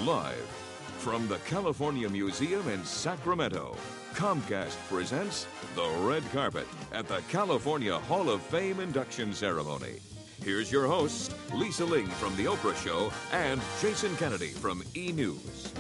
Live from the California Museum in Sacramento, Comcast presents The Red Carpet at the California Hall of Fame induction ceremony. Here's your hosts, Lisa Ling from The Oprah Show and Jason Kennedy from E! News.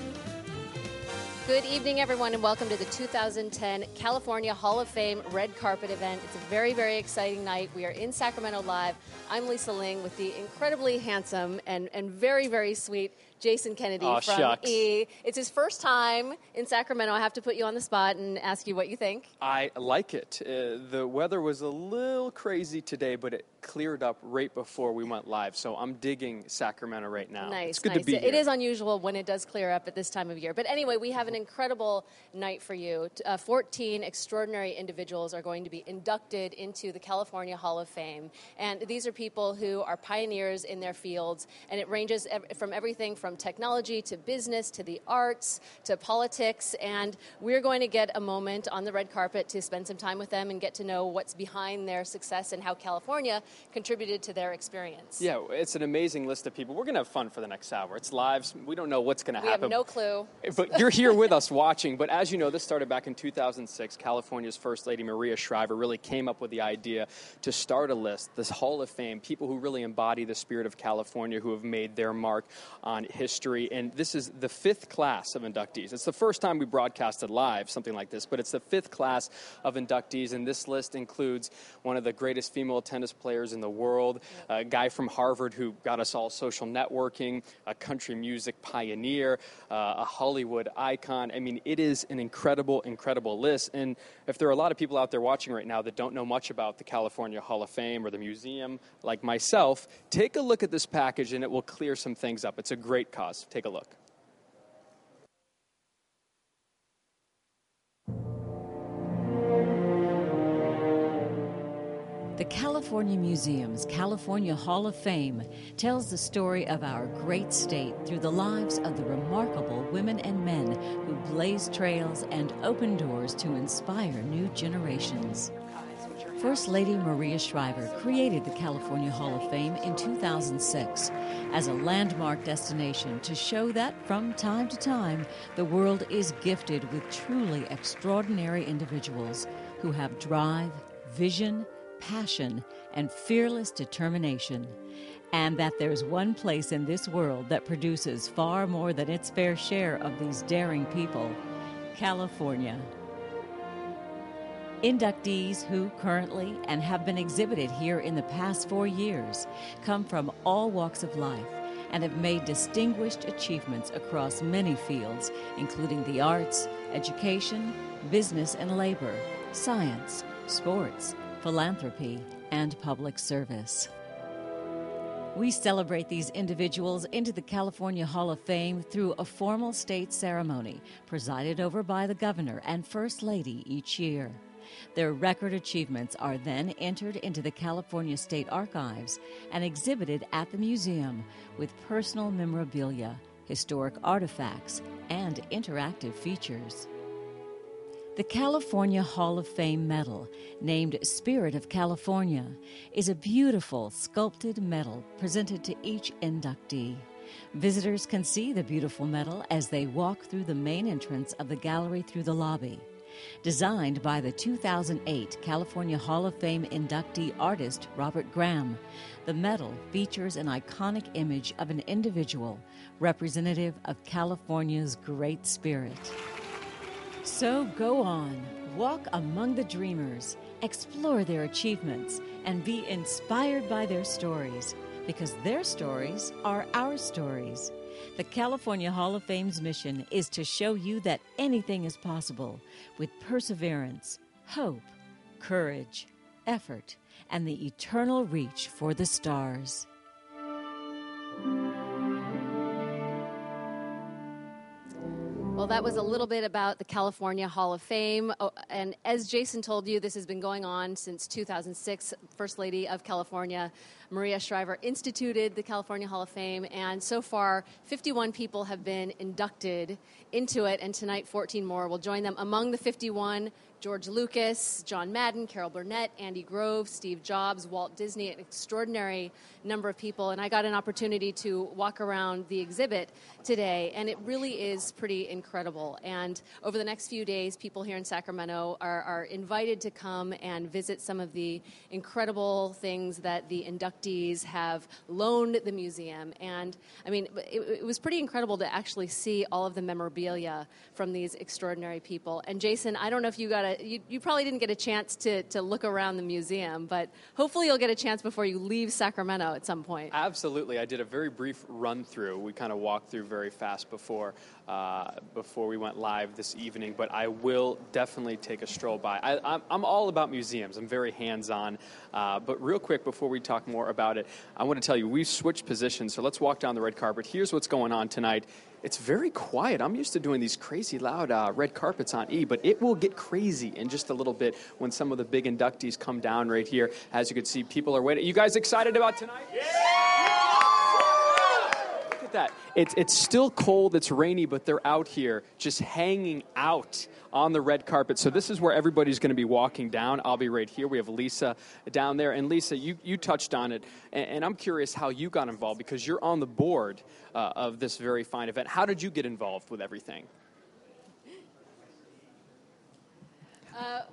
Good evening, everyone, and welcome to the 2010 California Hall of Fame Red Carpet event. It's a very, very exciting night. We are in Sacramento live. I'm Lisa Ling with the incredibly handsome and very, very sweet Jason Kennedy from shucks. E! It's his first time in Sacramento. I have to put you on the spot and ask you what you think. I like it. The weather was a little crazy today, but it cleared up right before we went live. So I'm digging Sacramento right now. Nice, it's good nice. to be here. It is unusual when it does clear up at this time of year. But anyway, we have an incredible night for you. 14 extraordinary individuals are going to be inducted into the California Hall of Fame. And these are people who are pioneers in their fields. And it ranges from everything from technology to business to the arts to politics. And we're going to get a moment on the red carpet to spend some time with them and get to know what's behind their success and how California contributed to their experience. Yeah, it's an amazing list of people. We're going to have fun for the next hour. It's live. We don't know what's going to happen. We have no clue. But you're here with us watching. But as you know, this started back in 2006. California's First Lady, Maria Shriver, really came up with the idea to start a list, this Hall of Fame, people who really embody the spirit of California, who have made their mark on history. And this is the fifth class of inductees. It's the first time we broadcasted live, something like this, but it's the fifth class of inductees. And this list includes one of the greatest female tennis players in the world, a guy from Harvard who got us all social networking, a country music pioneer, a Hollywood icon. I mean, it is an incredible, incredible list. And if there are a lot of people out there watching right now that don't know much about the California Hall of Fame or the museum, like myself, take a look at this package and it will clear some things up. It's a great cause. Take a look. The California Museum's California Hall of Fame tells the story of our great state through the lives of the remarkable women and men who blaze trails and open doors to inspire new generations. First Lady Maria Shriver created the California Hall of Fame in 2006 as a landmark destination to show that from time to time the world is gifted with truly extraordinary individuals who have drive, vision, passion, and fearless determination, and that there's one place in this world that produces far more than its fair share of these daring people: California. Inductees who currently and have been exhibited here in the past 4 years come from all walks of life and have made distinguished achievements across many fields, including the arts, education, business and labor, science, sports, philanthropy, and public service. We celebrate these individuals into the California Hall of Fame through a formal state ceremony presided over by the governor and First Lady each year. Their record achievements are then entered into the California State Archives and exhibited at the museum with personal memorabilia, historic artifacts, and interactive features. The California Hall of Fame medal, named Spirit of California, is a beautiful sculpted medal presented to each inductee. Visitors can see the beautiful medal as they walk through the main entrance of the gallery through the lobby. Designed by the 2008 California Hall of Fame inductee artist Robert Graham, the medal features an iconic image of an individual representative of California's great spirit. So go on, walk among the dreamers, explore their achievements, and be inspired by their stories, because their stories are our stories. The California Hall of Fame's mission is to show you that anything is possible with perseverance, hope, courage, effort, and the eternal reach for the stars. Well, that was a little bit about the California Hall of Fame. Oh, and as Jason told you, this has been going on since 2006. First Lady of California, Maria Shriver, instituted the California Hall of Fame. And so far, 51 people have been inducted into it. And tonight, 14 more will join them. Among the 51, George Lucas, John Madden, Carol Burnett, Andy Grove, Steve Jobs, Walt Disney, an extraordinary number of people. And I got an opportunity to walk around the exhibit today, and it really is pretty incredible. And over the next few days, people here in Sacramento are invited to come and visit some of the incredible things that the inductees have loaned the museum. And I mean, it was pretty incredible to actually see all of the memorabilia from these extraordinary people. And Jason, I don't know if you probably didn't get a chance to look around the museum, but hopefully you'll get a chance before you leave Sacramento at some point. Absolutely. I did a very brief run through. We kind of walked through very fast before we went live this evening, but I will definitely take a stroll by. I'm all about museums. I'm very hands-on. But real quick, before we talk more about it, I want to tell you, we've switched positions, so let's walk down the red carpet. Here's what's going on tonight. It's very quiet. I'm used to doing these crazy loud red carpets on E, but it will get crazy in just a little bit when some of the big inductees come down right here. As you can see, people are waiting. You guys excited about tonight? Yeah! Look at that. It's still cold, it's rainy, but they're out here just hanging out on the red carpet. So this is where everybody's going to be walking down. I'll be right here. We have Lisa down there. And Lisa, you touched on it, and I'm curious how you got involved because you're on the board of this very fine event. How did you get involved with everything?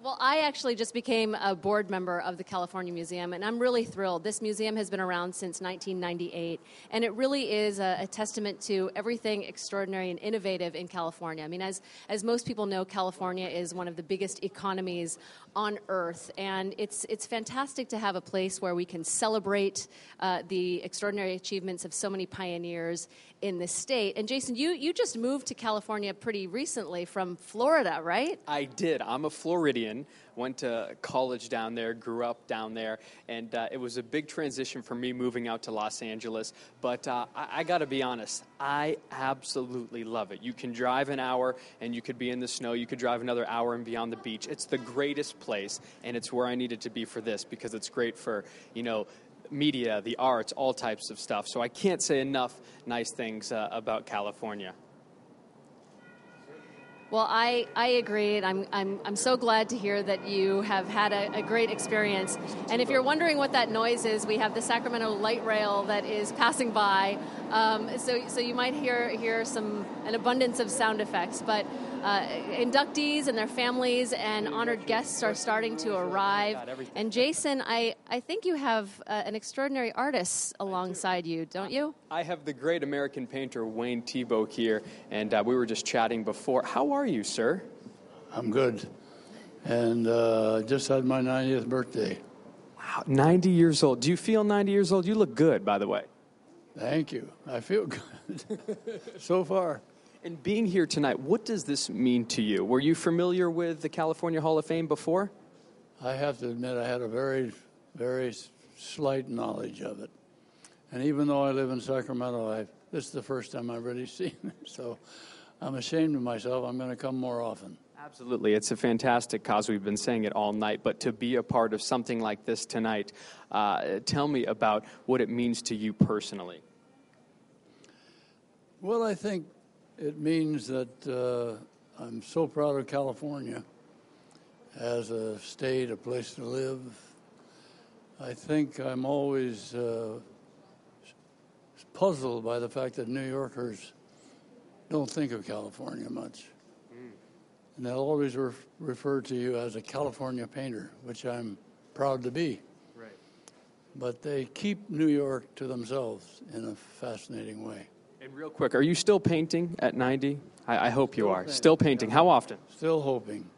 Well, I actually just became a board member of the California Museum, and I'm really thrilled. This museum has been around since 1998, and it really is a testament to everything extraordinary and innovative in California. I mean, as most people know, California is one of the biggest economies on Earth, and it's fantastic to have a place where we can celebrate the extraordinary achievements of so many pioneers in this state. And Jason, you just moved to California pretty recently from Florida, right? I did. I'm a Floridian. Went to college down there, grew up down there, and it was a big transition for me moving out to Los Angeles. But I got to be honest, I absolutely love it. You can drive an hour, and you could be in the snow. You could drive another hour and be on the beach. It's the greatest place, and it's where I needed to be for this because it's great for, media, the arts, all types of stuff. So I can't say enough nice things about California. Well, I agree, and I'm so glad to hear that you have had a great experience. And if you're wondering what that noise is, we have the Sacramento light rail that is passing by. So you might hear an abundance of sound effects, but inductees and their families and honored guests are starting to arrive. And Jason, I think you have an extraordinary artist alongside you, don't you? I have the great American painter Wayne Thiebaud here, and we were just chatting before. How are you, sir? I'm good, and just had my 90th birthday. Wow, 90 years old. Do you feel 90 years old? You look good, by the way. Thank you. I feel good so far. And being here tonight, what does this mean to you? Were you familiar with the California Hall of Fame before? I have to admit I had a very, very slight knowledge of it. And even though I live in Sacramento, this is the first time I've really seen it. So I'm ashamed of myself. I'm going to come more often. Absolutely. It's a fantastic cause. We've been saying it all night. But to be a part of something like this tonight, tell me about what it means to you personally. Well, I think it means that I'm so proud of California as a state, a place to live. I think I'm always puzzled by the fact that New Yorkers don't think of California much. And they'll always refer to you as a California painter, which I'm proud to be. Right. But they keep New York to themselves in a fascinating way. And real quick, are you still painting at 90? I hope you are. Still painting. How often? Still hoping.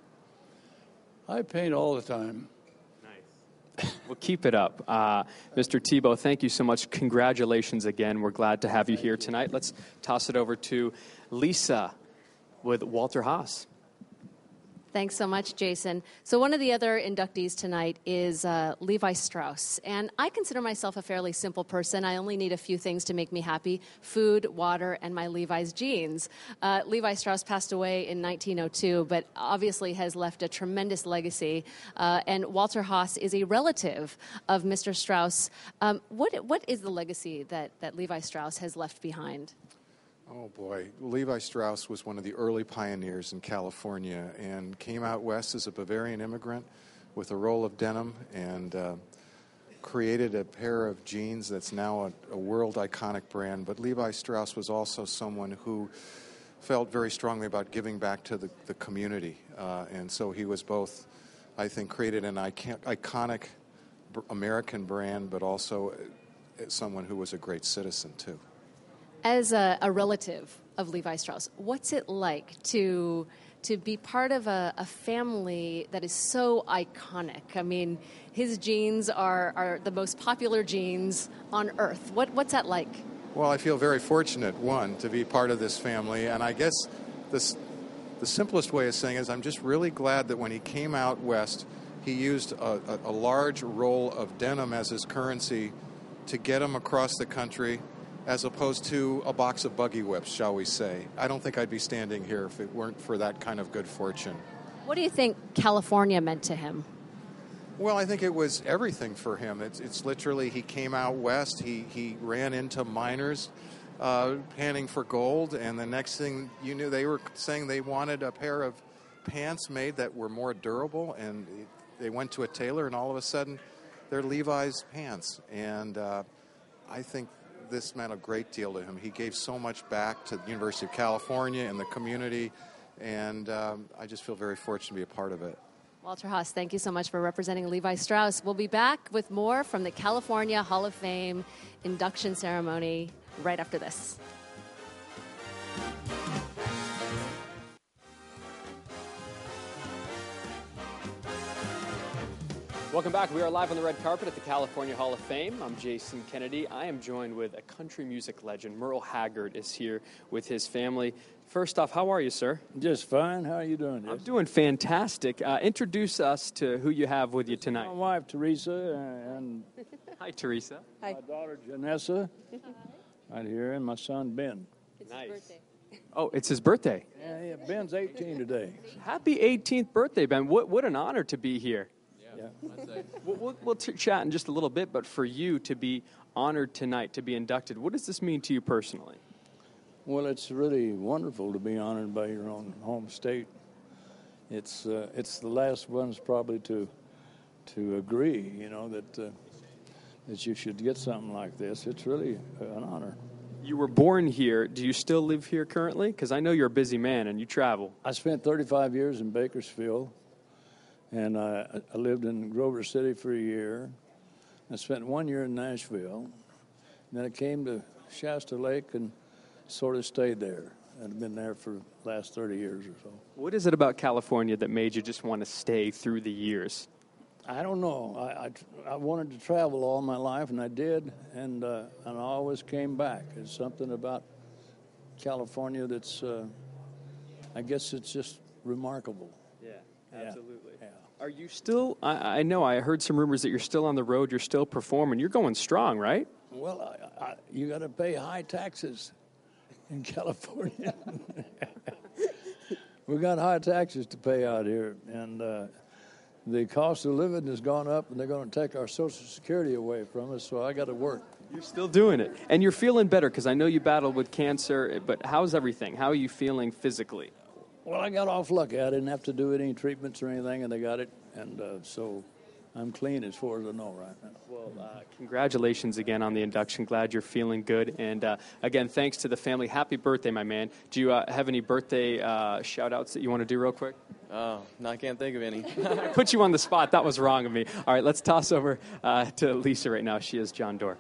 I paint all the time. Nice. Well, keep it up. Mr. Thiebaud, thank you so much. Congratulations again. We're glad to have you here tonight. Let's toss it over to Lisa with Walter Haas. Thanks so much, Jason. So one of the other inductees tonight is Levi Strauss. And I consider myself a fairly simple person. I only need a few things to make me happy: food, water, and my Levi's jeans. Levi Strauss passed away in 1902, but obviously has left a tremendous legacy. And Walter Haas is a relative of Mr. Strauss. What is the legacy that Levi Strauss has left behind? Oh, boy. Levi Strauss was one of the early pioneers in California and came out west as a Bavarian immigrant with a roll of denim and created a pair of jeans that's now a world iconic brand. But Levi Strauss was also someone who felt very strongly about giving back to the community. And so he was both, I think, created an iconic American brand, but also someone who was a great citizen, too. As a relative of Levi Strauss, what's it like to be part of a family that is so iconic? I mean, his jeans are the most popular jeans on earth. What's that like? Well, I feel very fortunate, one, to be part of this family, and I guess the simplest way of saying it is I'm just really glad that when he came out west, he used a large roll of denim as his currency to get him across the country, as opposed to a box of buggy whips, shall we say. I don't think I'd be standing here if it weren't for that kind of good fortune. What do you think California meant to him? Well, I think it was everything for him. It's literally, he came out west, he ran into miners panning for gold, and the next thing you knew, they were saying they wanted a pair of pants made that were more durable, and they went to a tailor, and all of a sudden, they're Levi's pants. And I think this meant a great deal to him. He gave so much back to the University of California and the community, and I just feel very fortunate to be a part of it. Walter Haas, thank you so much for representing Levi Strauss. We'll be back with more from the California Hall of Fame induction ceremony right after this. Welcome back. We are live on the red carpet at the California Hall of Fame. I'm Jason Kennedy. I am joined with a country music legend. Merle Haggard is here with his family. First off, how are you, sir? Just fine. How are you doing? I'm doing fantastic. Introduce us to who you have with you tonight. My wife, Teresa, and Hi, Teresa. Hi. my daughter, Janessa, right here, and my son, Ben. It's Nice. his birthday. Oh, it's his birthday. Yeah, Ben's 18 today. Happy 18th birthday, Ben. What an honor to be here. Yeah. We'll chat in just a little bit, but for you to be honored tonight, to be inducted, what does this mean to you personally? Well, it's really wonderful to be honored by your own home state. It's the last ones probably to agree, that you should get something like this. It's really an honor. You were born here. Do you still live here currently? Because I know you're a busy man and you travel. I spent 35 years in Bakersfield, and I lived in Grover City for a year. I spent 1 year in Nashville. And then I came to Shasta Lake and sort of stayed there. I've been there for the last 30 years or so. What is it about California that made you just want to stay through the years? I don't know. I wanted to travel all my life, and I did, and I always came back. There's something about California that's, I guess it's just remarkable. Yeah, absolutely. Yeah. Are you still, I know I heard some rumors that you're still on the road, you're still performing. You're going strong, right? Well, you got to pay high taxes in California. We got high taxes to pay out here, and the cost of living has gone up, and they're going to take our Social Security away from us, so I got to work. You're still doing it. And you're feeling better, because I know you battled with cancer, but how's everything? How are you feeling physically? Well, I got off lucky. I didn't have to do any treatments or anything, and they got it, and so I'm clean as far as I know right now. Well, congratulations again on the induction. Glad you're feeling good. And again, thanks to the family. Happy birthday, my man. Do you have any birthday shout-outs that you want to do real quick? Oh, no, I can't think of any. I put you on the spot. That was wrong of me. All right, let's toss over to Lisa right now. She is John Doerr.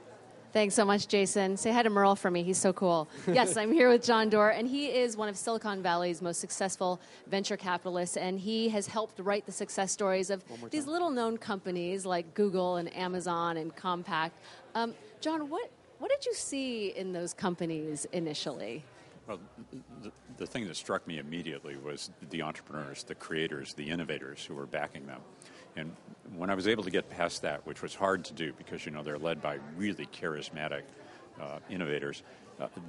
Thanks so much, Jason. Say hi to Merle for me. He's so cool. Yes, I'm here with John Doerr, and he is one of Silicon Valley's most successful venture capitalists, and he has helped write the success stories of these little-known companies like Google and Amazon and Compaq. John, what did you see in those companies initially? Well, the thing that struck me immediately was the entrepreneurs, the creators, the innovators who were backing them. And when I was able to get past that, which was hard to do because, they're led by really charismatic innovators,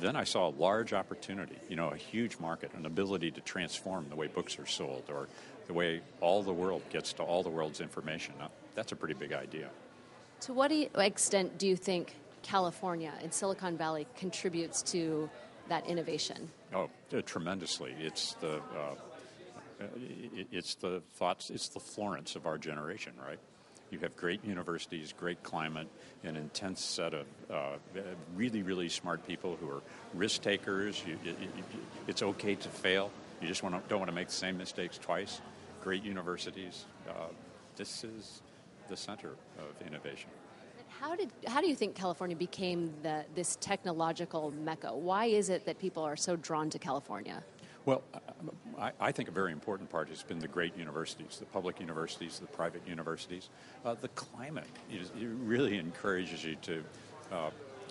then I saw a large opportunity, a huge market, an ability to transform the way books are sold or the way all the world gets to all the world's information. Now, that's a pretty big idea. To what extent do you think California and Silicon Valley contributes to that innovation? Oh, tremendously. It's the thoughts, it's the Florence of our generation, right? You have great universities, great climate, an intense set of really, really smart people who are risk takers. It's okay to fail. You just don't want to make the same mistakes twice. Great universities. This is the center of innovation. How do you think California became this technological mecca? Why is it that people are so drawn to California? Well, I think a very important part has been the great universities, the public universities, the private universities. The climate it really encourages you to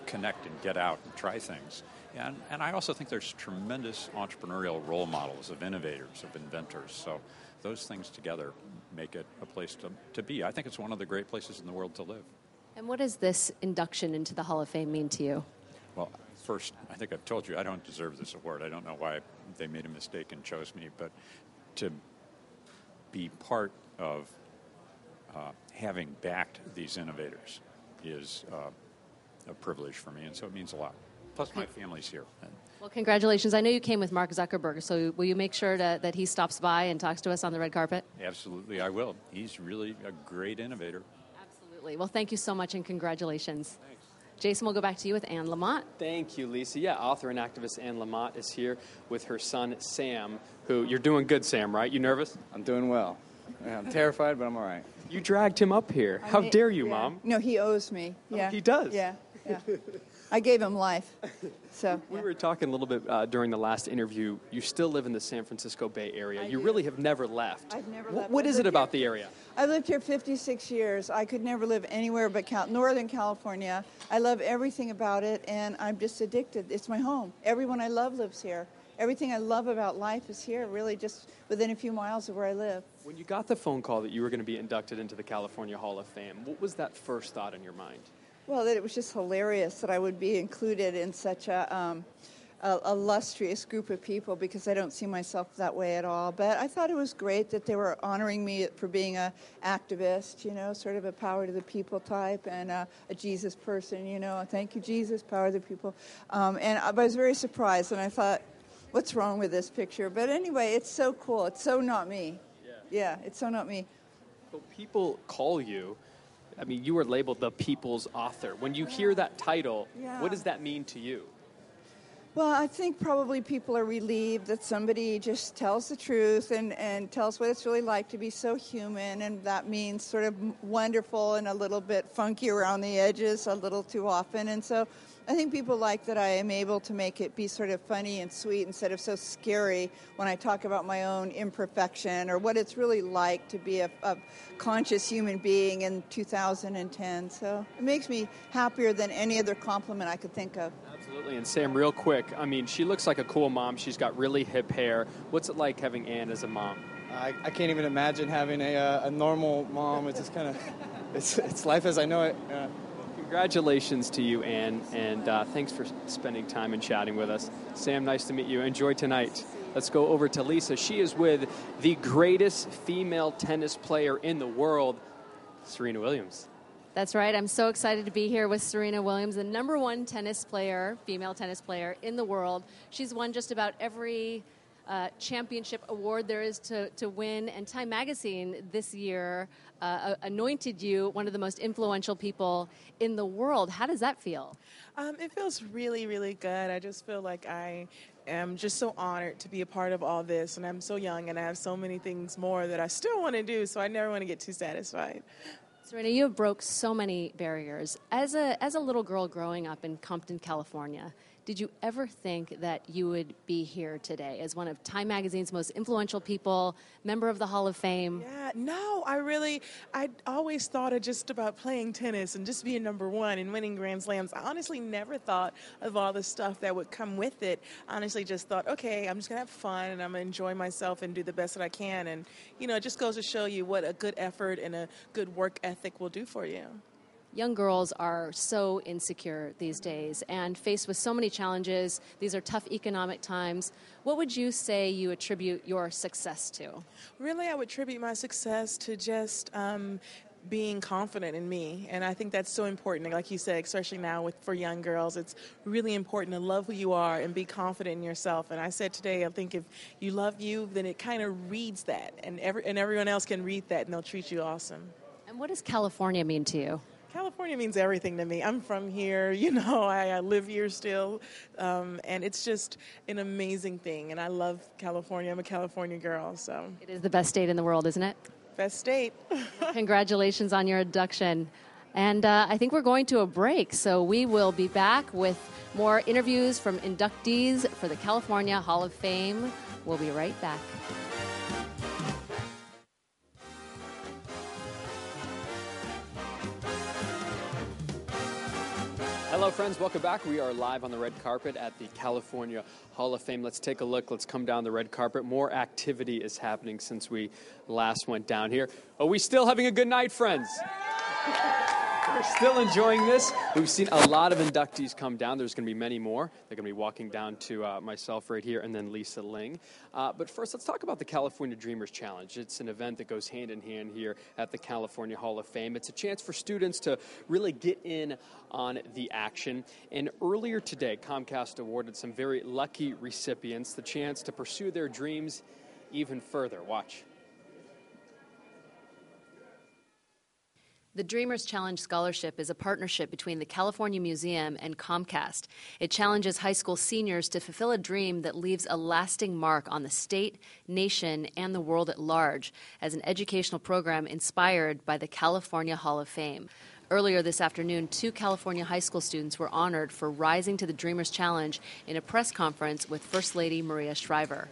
connect and get out and try things. And I also think there's tremendous entrepreneurial role models of innovators, of inventors. So those things together make it a place to be. I think it's one of the great places in the world to live. And what does this induction into the Hall of Fame mean to you? Well, first, I think I've told you I don't deserve this award. I don't know why they made a mistake and chose me, but to be part of having backed these innovators is a privilege for me, and so it means a lot. Plus, my family's here. Well, congratulations. I know you came with Mark Zuckerberg, so will you make sure that he stops by and talks to us on the red carpet? Absolutely, I will. He's really a great innovator. Absolutely. Well, thank you so much, and congratulations. Thanks. Jason, we'll go back to you with Anne Lamott. Thank you, Lisa. Yeah, author and activist Anne Lamott is here with her son, Sam, who, you're doing good, Sam, right? You nervous? I'm doing well. Yeah, I'm terrified, but I'm all right. You dragged him up here. How dare you, yeah. Mom? No, he owes me. Yeah. Oh, he does? Yeah. I gave him life. So We were talking a little bit during the last interview. You still live in the San Francisco Bay Area. You do. really have never left. I've never left. What is it about the area? I lived here 56 years. I could never live anywhere but Northern California. I love everything about it, and I'm just addicted. It's my home. Everyone I love lives here. Everything I love about life is here, really just within a few miles of where I live. When you got the phone call that you were going to be inducted into the California Hall of Fame, what was that first thought in your mind? Well, that it was just hilarious that I would be included in such a illustrious group of people, because I don't see myself that way at all. But I thought it was great that they were honoring me for being an activist, sort of a power to the people type, and a Jesus person, thank you, Jesus, power to the people. And I was very surprised, and I thought, what's wrong with this picture? But anyway, it's so cool. It's so not me. Yeah, it's so not me. But people call you, I mean, you were labeled the people's author. When you hear that title, what does that mean to you? Well, I think probably people are relieved that somebody just tells the truth and tells what it's really like to be so human, and that means sort of wonderful and a little bit funky around the edges a little too often. And so I think people like that I am able to make it be sort of funny and sweet instead of so scary when I talk about my own imperfection or what it's really like to be a conscious human being in 2010. So it makes me happier than any other compliment I could think of. Absolutely. And Sam, real quick, I mean, she looks like a cool mom. She's got really hip hair. What's it like having Anne as a mom? I can't even imagine having a normal mom. It's just kind of, it's life as I know it. Congratulations to you, Anne, and thanks for spending time and chatting with us. Sam, nice to meet you. Enjoy tonight. Let's go over to Lisa. She is with the greatest female tennis player in the world, Serena Williams. That's right. I'm so excited to be here with Serena Williams, the number one tennis player, female tennis player in the world. She's won just about every championship award there is to win. And Time Magazine this year anointed you one of the most influential people in the world. How does that feel? It feels really, really good. I just feel like I am just so honored to be a part of all this. And I'm so young and I have so many things more that I still want to do. So I never want to get too satisfied. Serena, you have broke so many barriers. As a little girl growing up in Compton, California, did you ever think that you would be here today as one of Time Magazine's most influential people, member of the Hall of Fame? Yeah, no, I always thought of just about playing tennis and just being number one and winning Grand Slams. I honestly never thought of all the stuff that would come with it. I honestly just thought, okay, I'm just going to have fun and I'm going to enjoy myself and do the best that I can. And, it just goes to show you what a good effort and a good work ethic will do for you. Young girls are so insecure these days and faced with so many challenges. These are tough economic times. What would you say you attribute your success to? Really, I would attribute my success to just being confident in me. And I think that's so important. Like you said, especially now for young girls, it's really important to love who you are and be confident in yourself. And I said today, I think if you love you, then it kind of reads that. And everyone else can read that, and they'll treat you awesome. And what does California mean to you? California means everything to me. I'm from here, I live here still, and it's just an amazing thing. And I love California. I'm a California girl, so. It is the best state in the world, isn't it? Best state. Congratulations on your induction. And I think we're going to a break, so we will be back with more interviews from inductees for the California Hall of Fame. We'll be right back. Hello, friends. Welcome back. We are live on the red carpet at the California Hall of Fame. Let's take a look. Let's come down the red carpet. More activity is happening since we last went down here. Are we still having a good night, friends? We're still enjoying this. We've seen a lot of inductees come down. There's going to be many more. They're going to be walking down to myself right here and then Lisa Ling. But first, let's talk about the California Dreamers Challenge. It's an event that goes hand in hand here at the California Hall of Fame. It's a chance for students to really get in on the action. And earlier today, Comcast awarded some very lucky recipients the chance to pursue their dreams even further. Watch. The Dreamers Challenge Scholarship is a partnership between the California Museum and Comcast. It challenges high school seniors to fulfill a dream that leaves a lasting mark on the state, nation, and the world at large as an educational program inspired by the California Hall of Fame. Earlier this afternoon, 2 California high school students were honored for rising to the Dreamers Challenge in a press conference with First Lady Maria Shriver.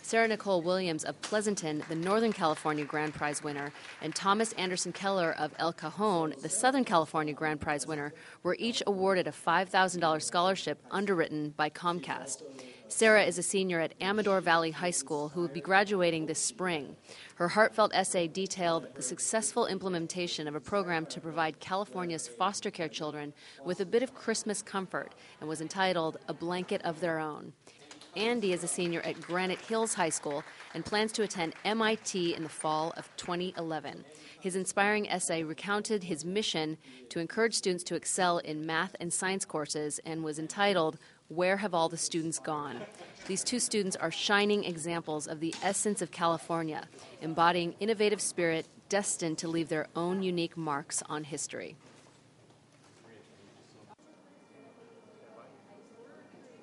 Sarah Nicole Williams of Pleasanton, the Northern California Grand Prize winner, and Thomas Anderson Keller of El Cajon, the Southern California Grand Prize winner, were each awarded a $5,000 scholarship underwritten by Comcast. Sarah is a senior at Amador Valley High School who will be graduating this spring. Her heartfelt essay detailed the successful implementation of a program to provide California's foster care children with a bit of Christmas comfort and was entitled A Blanket of Their Own. Andy is a senior at Granite Hills High School and plans to attend MIT in the fall of 2011. His inspiring essay recounted his mission to encourage students to excel in math and science courses and was entitled, Where Have All the Students Gone? These 2 students are shining examples of the essence of California, embodying innovative spirit destined to leave their own unique marks on history.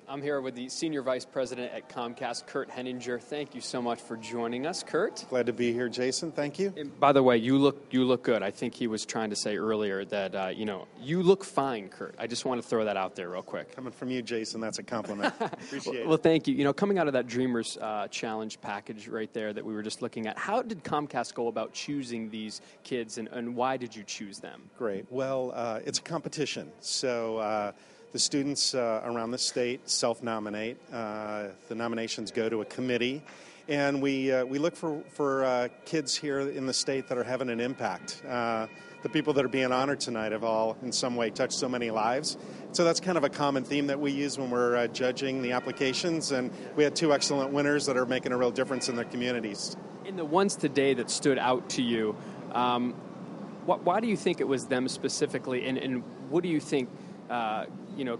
I'm here with the Senior Vice President at Comcast, Kurt Henninger. Thank you so much for joining us, Kurt. Glad to be here, Jason. Thank you. And by the way, you look good. I think he was trying to say earlier that, you look fine, Kurt. I just want to throw that out there real quick. Coming from you, Jason, that's a compliment. Appreciate it. Well, thank you. Coming out of that Dreamers Challenge package right there that we were just looking at, how did Comcast go about choosing these kids, and why did you choose them? Great. Well, it's a competition. So the students around the state self-nominate. The nominations go to a committee, and we look for kids here in the state that are having an impact. The people that are being honored tonight have all, in some way, touched so many lives. So that's kind of a common theme that we use when we're judging the applications, and we had 2 excellent winners that are making a real difference in their communities. In the ones today that stood out to you, why do you think it was them specifically, and what do you think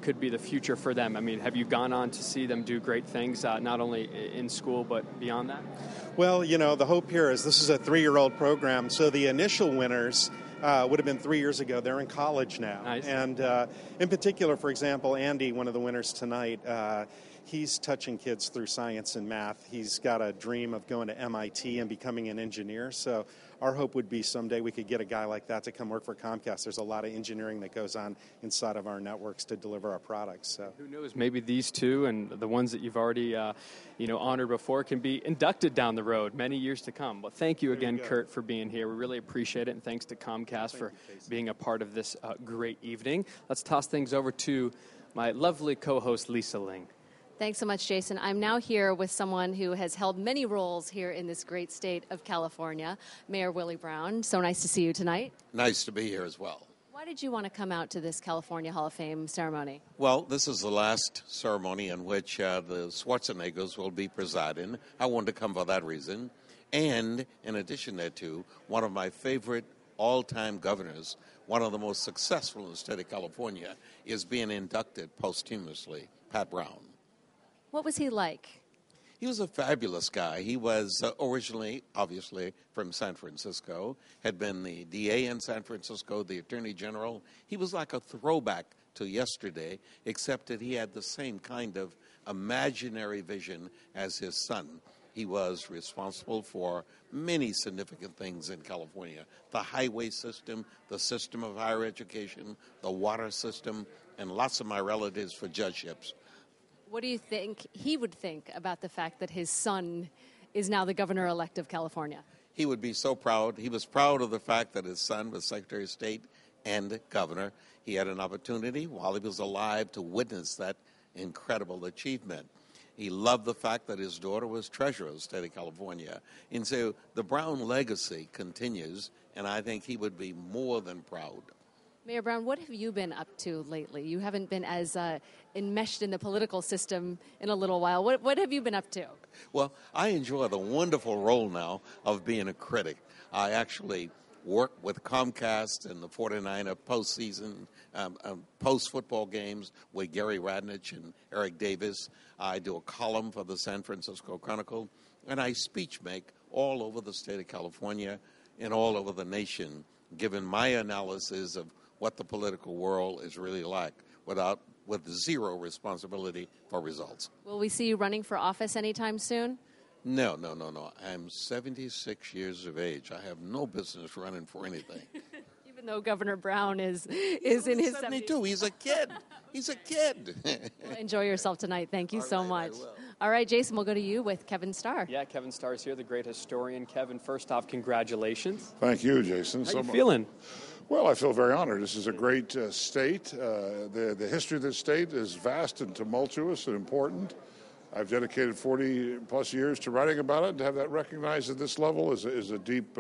could be the future for them? I mean, have you gone on to see them do great things, not only in school, but beyond that? Well, the hope here is this is a 3-year-old program, so the initial winners would have been 3 years ago. They're in college now. Nice. And in particular, for example, Andy, one of the winners tonight, he's touching kids through science and math. He's got a dream of going to MIT and becoming an engineer. So our hope would be someday we could get a guy like that to come work for Comcast. There's a lot of engineering that goes on inside of our networks to deliver our products. So who knows? Maybe these 2 and the ones that you've already honored before can be inducted down the road many years to come. Well, thank you again, Kurt, for being here. We really appreciate it, and thanks to Comcast for being a part of this great evening. Let's toss things over to my lovely co-host, Lisa Ling. Thanks so much, Jason. I'm now here with someone who has held many roles here in this great state of California, Mayor Willie Brown. So nice to see you tonight. Nice to be here as well. Why did you want to come out to this California Hall of Fame ceremony? Well, this is the last ceremony in which the Schwarzeneggers will be presiding. I wanted to come for that reason. And in addition thereto, one of my favorite all-time governors, one of the most successful in the state of California, is being inducted posthumously, Pat Brown. What was he like? He was a fabulous guy. He was originally, obviously, from San Francisco, had been the DA in San Francisco, the Attorney General. He was like a throwback to yesterday, except that he had the same kind of imaginary vision as his son. He was responsible for many significant things in California: the highway system, the system of higher education, the water system, and lots of my relatives for judgeships. What do you think he would think about the fact that his son is now the governor-elect of California? He would be so proud. He was proud of the fact that his son was Secretary of State and governor. He had an opportunity while he was alive to witness that incredible achievement. He loved the fact that his daughter was treasurer of the state of California. And so the Brown legacy continues, and I think he would be more than proud. Mayor Brown, what have you been up to lately? You haven't been as enmeshed in the political system in a little while. What have you been up to? Well, I enjoy the wonderful role now of being a critic. I actually work with Comcast in the 49er postseason, post-football games with Gary Radnich and Eric Davis. I do a column for the San Francisco Chronicle, and I speech make all over the state of California and all over the nation, giving my analysis of what the political world is really like with zero responsibility for results. Will we see you running for office anytime soon? No. I'm 76 years of age. I have no business running for anything. Even though Governor Brown is in his 72. He's a kid. He's a kid. Well, enjoy yourself tonight. Thank you so much. All right, Jason, we'll go to you with Kevin Starr. Yeah, Kevin Starr is here, the great historian. Kevin, first off, congratulations. Thank you, Jason. How are you feeling? Well, I feel very honored. This is a great state. The history of this state is vast and tumultuous and important. I've dedicated 40-plus years to writing about it, and to have that recognized at this level is a deep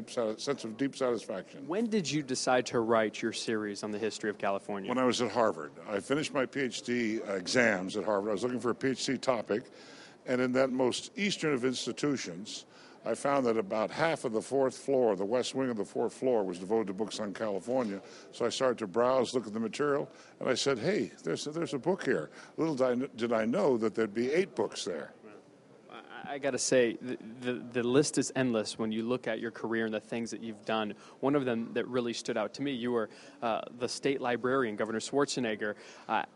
sense of deep satisfaction. When did you decide to write your series on the history of California? When I was at Harvard. I finished my PhD exams at Harvard. I was looking for a PhD topic, and in that most eastern of institutions, I found that about half of the fourth floor, the west wing of the fourth floor, was devoted to books on California. So I started to browse, look at the material, and I said, hey, there's a book here. Little did I know that there'd be 8 books there. I got to say, the list is endless when you look at your career and the things that you've done. One of them that really stood out to me, you were the state librarian. Governor Schwarzenegger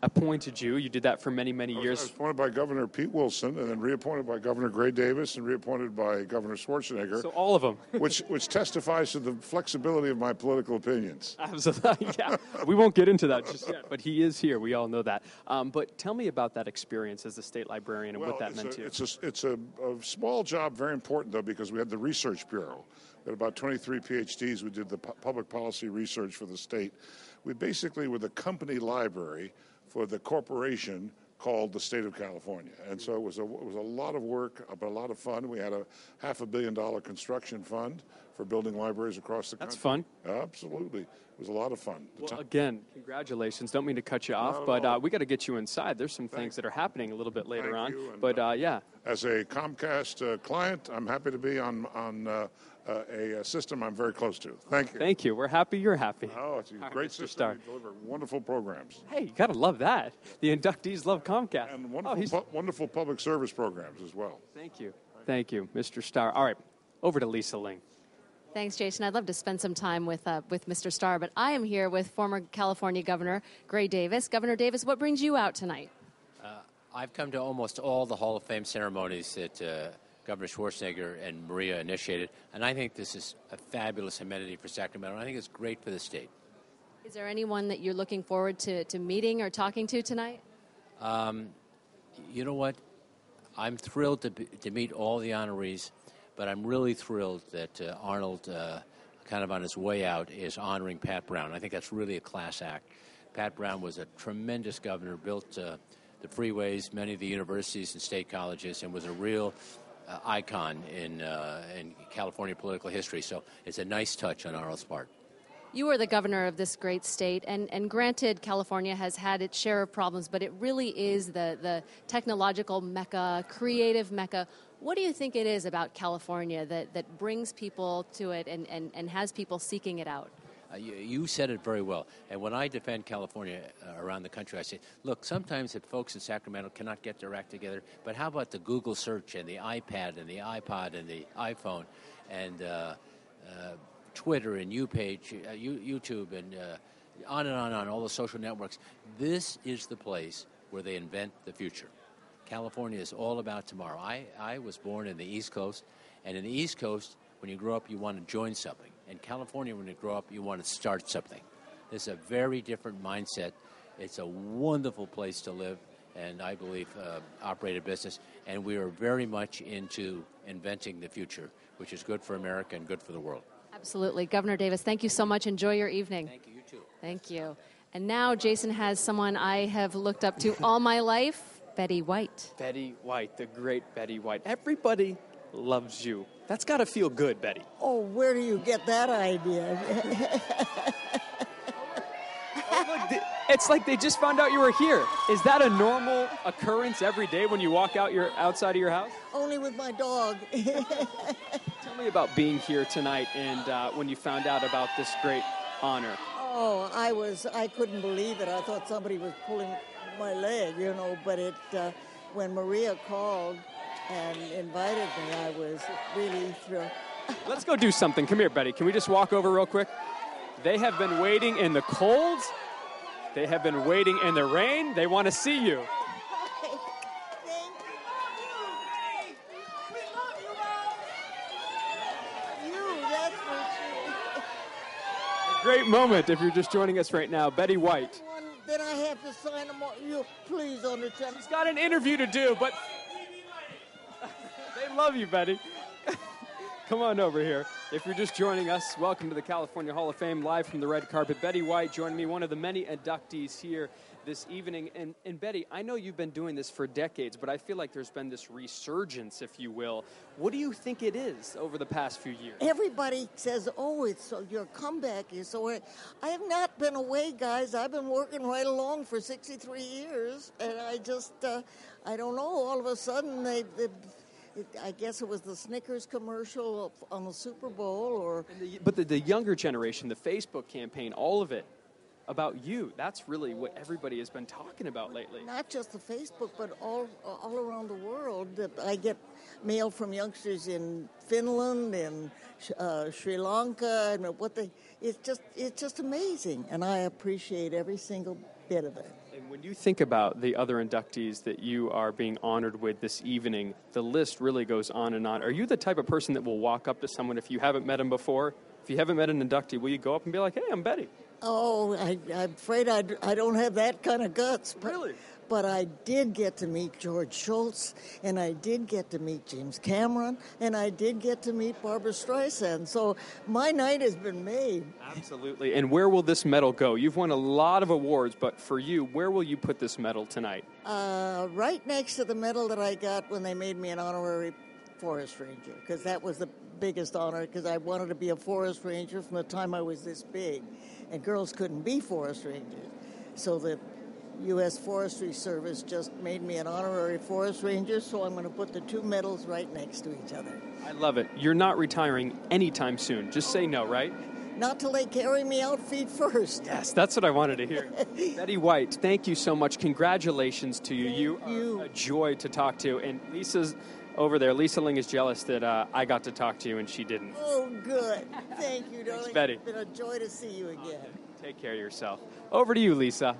appointed you. You did that for many, many years. I was appointed by Governor Pete Wilson, and then reappointed by Governor Gray Davis, and reappointed by Governor Schwarzenegger. So all of them. which testifies to the flexibility of my political opinions. Absolutely, yeah. We won't get into that just yet, but he is here. We all know that. But tell me about that experience as the state librarian and what that meant to you. It's a small job, very important, though, because we had the Research Bureau. We had about 23 PhDs. We did the public policy research for the state. We basically were the company library for the corporation called the State of California. And so it was a lot of work, but a lot of fun. We had a $500 million construction fund for building libraries across the country. That's fun. Absolutely. It was a lot of fun. Well, again, congratulations. Don't mean to cut you off, but we got to get you inside. There's some things that are happening a little bit later on. But, yeah. As a Comcast client, I'm happy to be on a system I'm very close to. Thank you. Thank you. We're happy you're happy. Oh, it's a great system. You deliver wonderful programs. Hey, you got to love that. The inductees love Comcast. And wonderful public service programs as well. Thank you. Thank you, Mr. Starr. All right, over to Lisa Ling. Thanks, Jason. I'd love to spend some time with Mr. Starr, but I am here with former California Governor Gray Davis. Governor Davis, what brings you out tonight? I've come to almost all the Hall of Fame ceremonies that Governor Schwarzenegger and Maria initiated, and I think this is a fabulous amenity for Sacramento, and I think it's great for the state. Is there anyone that you're looking forward to meeting or talking to tonight? You know what? I'm thrilled to meet all the honorees, but I'm really thrilled that Arnold, kind of on his way out, is honoring Pat Brown. I think that's really a class act. Pat Brown was a tremendous governor, built the freeways, many of the universities and state colleges, and was a real icon in California political history. So it's a nice touch on Arnold's part. You are the governor of this great state, and granted, California has had its share of problems, but it really is the technological mecca, creative mecca. What do you think it is about California that brings people to it and has people seeking it out? You said it very well. And when I defend California around the country, I say, look, sometimes the folks in Sacramento cannot get their act together, but how about the Google search and the iPad and the iPod and the iPhone and Twitter and YouTube and on and on, all the social networks. This is the place where they invent the future. California is all about tomorrow. I was born in the East Coast, and in the East Coast, when you grow up, you want to join something. In California, when you grow up, you want to start something. There's a very different mindset. It's a wonderful place to live, and I believe operate a business. And we are very much into inventing the future, which is good for America and good for the world. Absolutely. Governor Davis, thank you so much. Enjoy your evening. Thank you. You too. Thank you. And now Jason has someone I have looked up to all my life, Betty White. Betty White, the great Betty White. Everybody loves you. That's got to feel good, Betty. Oh, where do you get that idea? Look, it's like they just found out you were here. Is that a normal occurrence every day when you walk out outside of your house? Only with my dog. Tell me about being here tonight and when you found out about this great honor. Oh, I couldn't believe it. I thought somebody was pulling my leg, but when Maria called and invited me, I was really thrilled. Let's go do something. Come here, Betty. Can we just walk over real quick? They have been waiting in the cold. They have been waiting in the rain. They want to see you. Great moment if you're just joining us right now. Betty White. Then I have to sign them all. You please understand. She's got an interview to do, but they love you, Betty. Come on over here. If you're just joining us, welcome to the California Hall of Fame, live from the red carpet. Betty White joining me, one of the many inductees here this evening. And Betty, I know you've been doing this for decades, but I feel like there's been this resurgence, if you will. What do you think it is over the past few years? Everybody says, your comeback is so... I have not been away, guys. I've been working right along for 63 years, and I just, I don't know, all of a sudden I guess it was the Snickers commercial on the Super Bowl, But the younger generation, the Facebook campaign, all of it about you, that's really what everybody has been talking about lately. Not just the Facebook, but all around the world. I get mail from youngsters in Finland and Sri Lanka, and it's just amazing, and I appreciate every single bit of it. And when you think about the other inductees that you are being honored with this evening, the list really goes on and on. Are you the type of person that will walk up to someone if you haven't met him before? If you haven't met an inductee, will you go up and be like, hey, I'm Betty? Oh, I'm afraid I don't have that kind of guts. Really? But I did get to meet George Schultz, and I did get to meet James Cameron, and I did get to meet Barbra Streisand. So my night has been made. Absolutely. And where will this medal go? You've won a lot of awards, but for you, where will you put this medal tonight? Right next to the medal that I got when they made me an honorary forest ranger, because that was the biggest honor, because I wanted to be a forest ranger from the time I was this big, and girls couldn't be forest rangers. So the U.S. Forestry Service just made me an honorary forest ranger, so I'm going to put the two medals right next to each other. I love it. You're not retiring anytime soon. Just say no, right? Not till they carry me out feet first. Yes, that's what I wanted to hear. Betty White, thank you so much. Congratulations to you. You are a joy to talk to. And Lisa's over there. Lisa Ling is jealous that I got to talk to you and she didn't. Oh, good. Thank you, darling. Thanks, Betty. It's been a joy to see you again. Take care of yourself. Over to you, Lisa.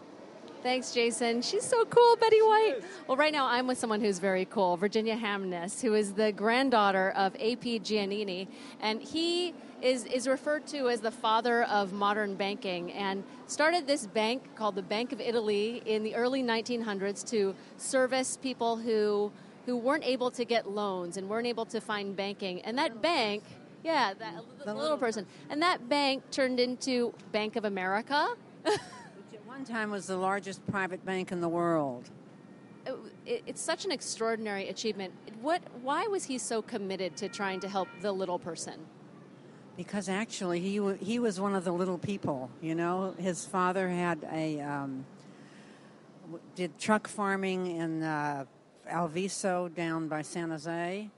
Thanks, Jason. She's so cool, Betty White. Well, right now I'm with someone who's very cool, Virginia Hamness, who is the granddaughter of A.P. Giannini, and he is referred to as the father of modern banking and started this bank called the Bank of Italy in the early 1900s to service people who weren't able to get loans and weren't able to find banking. And that bank, the little person, and that bank turned into Bank of America. One time was the largest private bank in the world. It's such an extraordinary achievement. Why was he so committed to trying to help the little person? Because actually he was one of the little people, His father had did truck farming in Alviso down by San Jose,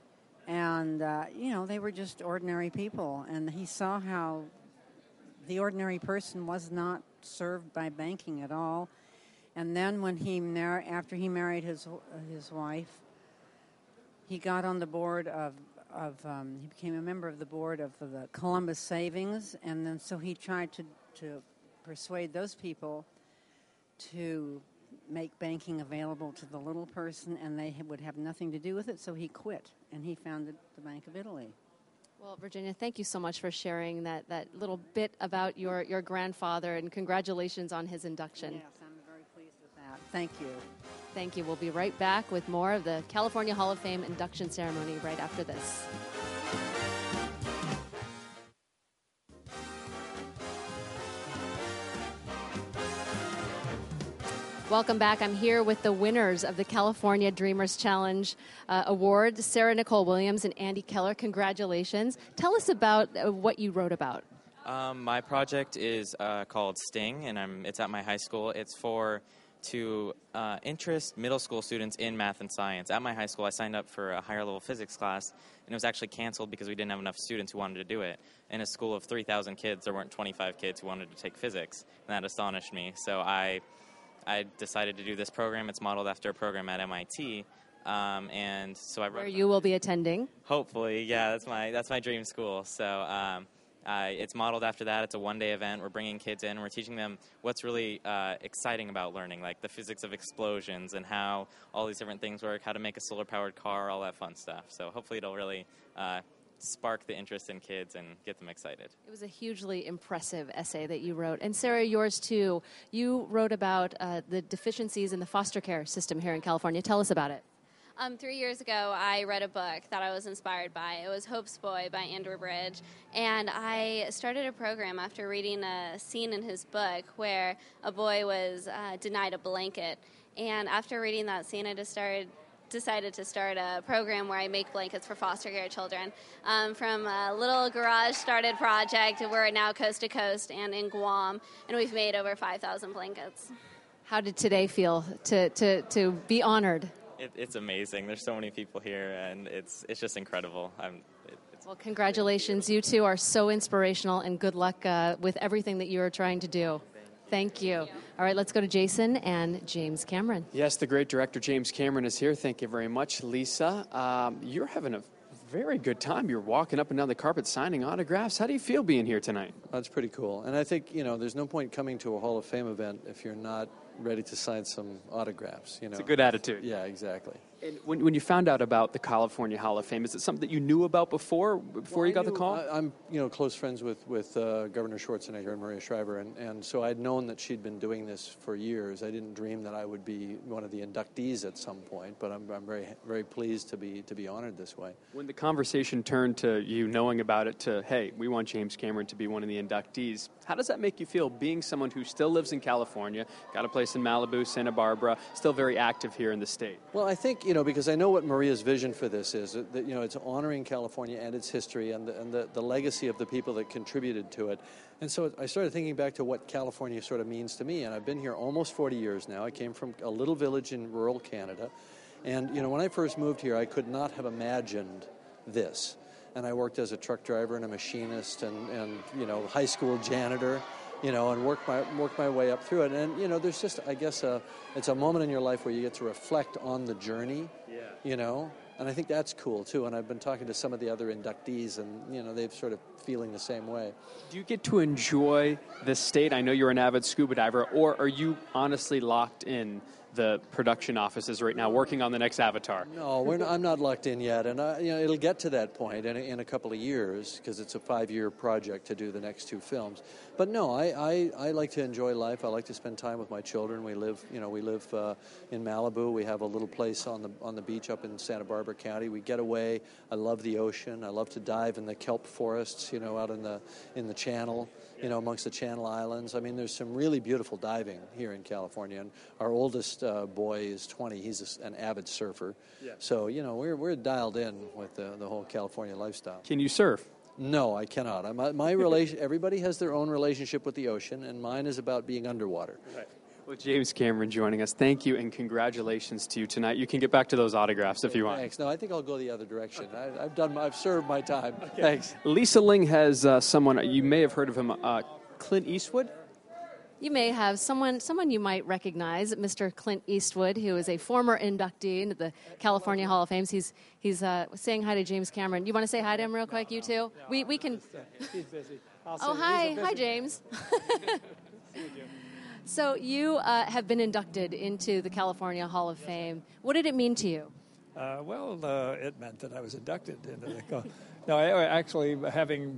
And, they were just ordinary people. And he saw how the ordinary person was not served by banking at all. And then when after he married his wife, he got on the board he became a member of the board of the Columbus Savings. And then so he tried to persuade those people to make banking available to the little person, and they would have nothing to do with it, so he quit, and he founded the Bank of Italy. Well, Virginia, thank you so much for sharing that little bit about your grandfather, and congratulations on his induction. Yes, I'm very pleased with that. Thank you. Thank you. We'll be right back with more of the California Hall of Fame induction ceremony right after this. Welcome back. I'm here with the winners of the California Dreamers Challenge Award, Sarah Nicole Williams and Andy Keller. Congratulations. Tell us about what you wrote about. My project is called Sting, and it's at my high school. It's to interest middle school students in math and science. At my high school, I signed up for a higher level physics class, and it was actually canceled because we didn't have enough students who wanted to do it. In a school of 3,000 kids, there weren't 25 kids who wanted to take physics, and that astonished me. So I decided to do this program. It's modeled after a program at MIT, and so I wrote. Where you will be attending. Hopefully, yeah, that's my dream school. So it's modeled after that. It's a one-day event. We're bringing kids in. We're teaching them what's really exciting about learning, like the physics of explosions and how all these different things work, how to make a solar-powered car, all that fun stuff. So hopefully it'll really spark the interest in kids and get them excited. It was a hugely impressive essay that you wrote. And Sarah, yours too. You wrote about the deficiencies in the foster care system here in California. Tell us about it. 3 years ago, I read a book that I was inspired by. It was Hope's Boy by Andrew Bridge. And I started a program after reading a scene in his book where a boy was denied a blanket. And after reading that scene, I decided to start a program where I make blankets for foster care children. From a little garage-started project, we're now coast to coast and in Guam, and we've made over 5,000 blankets. How did today feel to be honored? It's amazing. There's so many people here, and it's just incredible. Well, congratulations. You two are so inspirational, and good luck with everything that you are trying to do. Thank you. All right, let's go to Jason and James Cameron. Yes, the great director James Cameron is here. Thank you very much, Lisa. You're having a very good time. You're walking up and down the carpet signing autographs. How do you feel being here tonight? That's pretty cool. And I think, there's no point coming to a Hall of Fame event if you're not ready to sign some autographs. It's a good attitude. Yeah, exactly. And when you found out about the California Hall of Fame, is it something that you knew about before you got the call? I'm close friends with Governor Schwarzenegger and Maria Shriver, and so I'd known that she'd been doing this for years. I didn't dream that I would be one of the inductees at some point, but I'm very, very pleased to be honored this way. When the conversation turned to you knowing about it to, hey, we want James Cameron to be one of the inductees, how does that make you feel being someone who still lives in California, got a place in Malibu, Santa Barbara, still very active here in the state? Well, I think, because I know what Maria's vision for this is, that, it's honoring California and its history and the legacy of the people that contributed to it. And so I started thinking back to what California sort of means to me, and I've been here almost 40 years now. I came from a little village in rural Canada, and, when I first moved here, I could not have imagined this. And I worked as a truck driver and a machinist and high school janitor, and work my way up through it. And, there's just, I guess, it's a moment in your life where you get to reflect on the journey, and I think that's cool, too. And I've been talking to some of the other inductees, and, they've sort of feeling the same way. Do you get to enjoy the state? I know you're an avid scuba diver, or are you honestly locked in the production offices right now working on the next Avatar? No, I'm not locked in yet, and it'll get to that point in a couple of years because it's a 5-year project to do the next 2 films. But no, I like to enjoy life. I like to spend time with my children. We live in Malibu. We have a little place on the beach up in Santa Barbara County. We get away. I love the ocean. I love to dive in the kelp forests, out in the channel, amongst the Channel Islands. I mean, there's some really beautiful diving here in California. And our oldest boy is 20. He's an avid surfer. Yeah. So, we're dialed in with the whole California lifestyle. Can you surf? No, I cannot. My everybody has their own relationship with the ocean, and mine is about being underwater. Right. Well, James Cameron joining us. Thank you and congratulations to you tonight. You can get back to those autographs if you want. Thanks. No, I think I'll go the other direction. I've served my time. Okay. Thanks. Lisa Ling has someone, you may have heard of him, Clint Eastwood. You may have someone you might recognize, Mr. Clint Eastwood, who is a former inductee into the California Hall of Fame. He's saying hi to James Cameron. You want to say hi to him real quick, you two? We can. He's busy. Hi, James. So you have been inducted into the California Hall of Fame. What did it mean to you? It meant that I was inducted into the. No, actually, having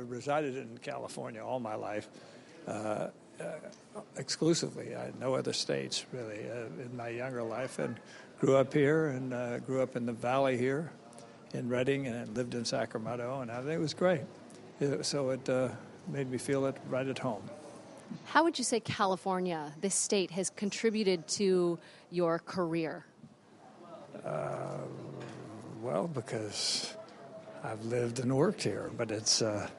resided in California all my life, exclusively, I had no other states really in my younger life, and grew up here and grew up in the valley here, in Redding, and lived in Sacramento, and I think it was great. So it made me feel it right at home. How would you say California, this state, has contributed to your career? Well, because I've lived and worked here, but it's, I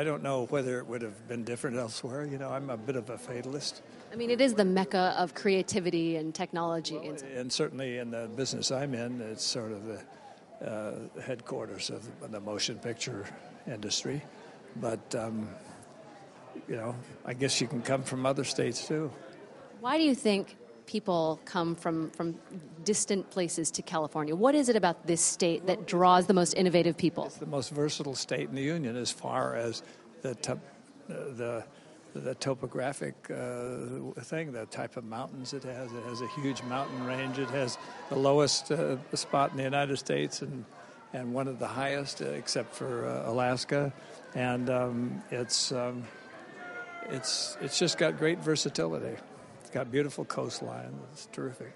don't know whether it would have been different elsewhere. You know, I'm a bit of a fatalist. I mean, it is the mecca of creativity and technology. And certainly in the business I'm in, it's sort of the headquarters of the motion picture industry. But, you know, I guess you can come from other states, too. Why do you think people come from distant places to California? What is it about this state that draws the most innovative people? It's the most versatile state in the union as far as the topographic thing, the type of mountains it has. It has a huge mountain range. It has the lowest spot in the United States and one of the highest, except for Alaska. And it's just got great versatility. It's got beautiful coastline. It's terrific.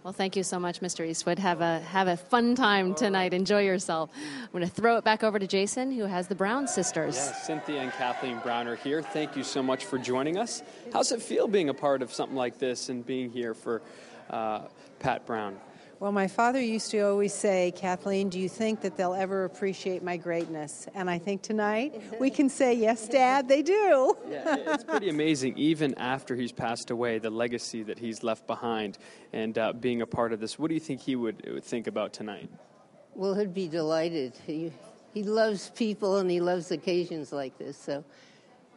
Well, thank you so much, Mr. Eastwood. Have a fun time tonight. Enjoy yourself. I'm going to throw it back over to Jason, who has the Brown sisters. Yes, Cynthia and Kathleen Brown are here. Thank you so much for joining us. How's it feel being a part of something like this and being here for Pat Brown? Well, my father used to always say, Kathleen, do you think that they'll ever appreciate my greatness? And I think tonight we can say, yes, Dad, they do. Yeah, it's pretty amazing, even after he's passed away, the legacy that he's left behind and being a part of this. What do you think he would think about tonight? Well, he'd be delighted. He loves people and he loves occasions like this, so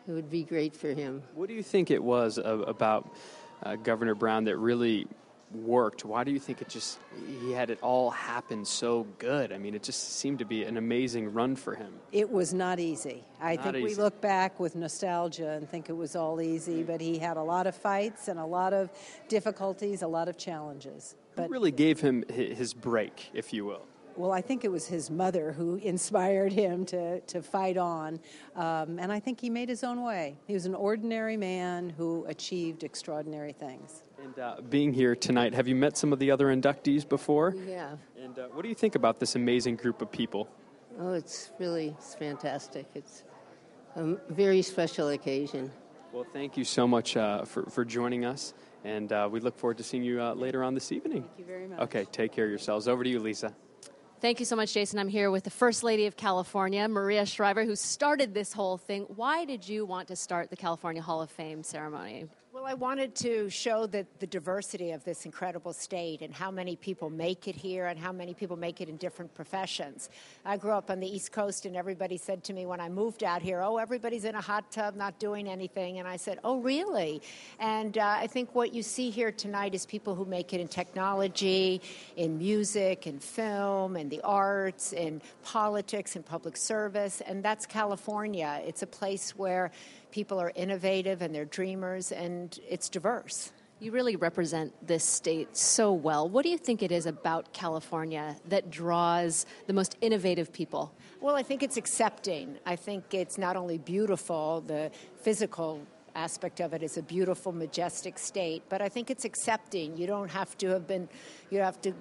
it would be great for him. What do you think it was about Governor Brown that really worked? Why do you think he had it all happen so good? I mean, it just seemed to be an amazing run for him. It was not easy. I think we look back with nostalgia and think it was all easy, but he had a lot of fights and a lot of difficulties, a lot of challenges. But who really gave him his break, if you will? Well, I think it was his mother who inspired him to fight on, and I think he made his own way. He was an ordinary man who achieved extraordinary things. And being here tonight, have you met some of the other inductees before? Yeah. And what do you think about this amazing group of people? Oh, it's fantastic. It's a very special occasion. Well, thank you so much for joining us, and we look forward to seeing you later on this evening. Thank you very much. Okay, take care of yourselves. Over to you, Lisa. Thank you so much, Jason. I'm here with the First Lady of California, Maria Shriver, who started this whole thing. Why did you want to start the California Hall of Fame ceremony? Well, I wanted to show the diversity of this incredible state and how many people make it here and how many people make it in different professions. I grew up on the East Coast, and everybody said to me when I moved out here, oh, everybody's in a hot tub not doing anything. And I said, oh, really? And I think what you see here tonight is people who make it in technology, in music, in film, in the arts, in politics, in public service. And that's California. It's a place where people are innovative and they're dreamers, and it's diverse. You really represent this state so well. What do you think it is about California that draws the most innovative people? Well, I think it's accepting. I think it's not only beautiful, the physical aspect of it is a beautiful, majestic state, but I think it's accepting. You don't have to